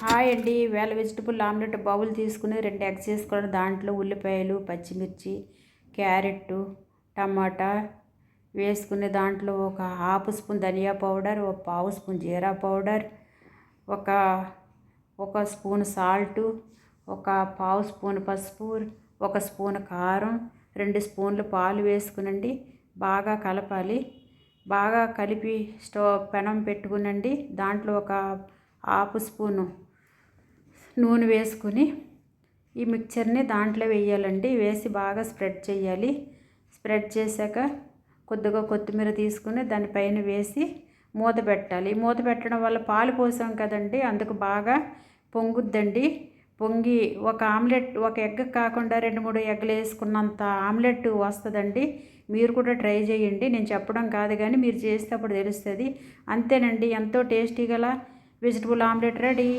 Hi అండి. వేళ vegetable omelette bowl తీసుకుని 2 ఎగ్స్ వేసుకోవడం, దాంట్లో ఉల్లిపాయలు, పచ్చిమిర్చి, క్యారెట్, టమాటా వేసుకుని దాంట్లో ఒక హాఫ్ స్పూన్ ధనియా పౌడర్, ఒక పావు స్పూన్ జీరా పౌడర్, ఒక ఒక స్పూన్ సాల్టు, ఒక పావు స్పూన్ పసుపు, ఒక స్పూన్ కారం, 2 స్పూన్లు పాలు వేసుకునండి బాగా కలపాలి. బాగా కలిపి పెనం పెట్టుకునండి. దాంట్లో ఒక హాఫ్ స్పూను నూనె వేసుకుని ఈ మిక్చర్ని దాంట్లో వేయాలండి. వేసి బాగా స్ప్రెడ్ చేయాలి. స్ప్రెడ్ చేశాక కొద్దిగా కొత్తిమీర తీసుకుని దానిపైన వేసి మూత పెట్టాలి. మూత పెట్టడం వల్ల పాలు పోసాం కదండి, అందుకు బాగా పొంగుద్దండి. పొంగి ఒక ఆమ్లెట్, ఒక ఎగ్ కాకుండా 2-3 ఎగ్గులు వేసుకున్నంత ఆమ్లెట్ వస్తుందండి. మీరు కూడా ట్రై చేయండి. నేను చెప్పడం కాదు కానీ మీరు చేస్తే అప్పుడు తెలుస్తుంది. అంతేనండి, ఎంతో టేస్టీ గల వెజిటబుల్ ఆమ్లెట్ రెడీ.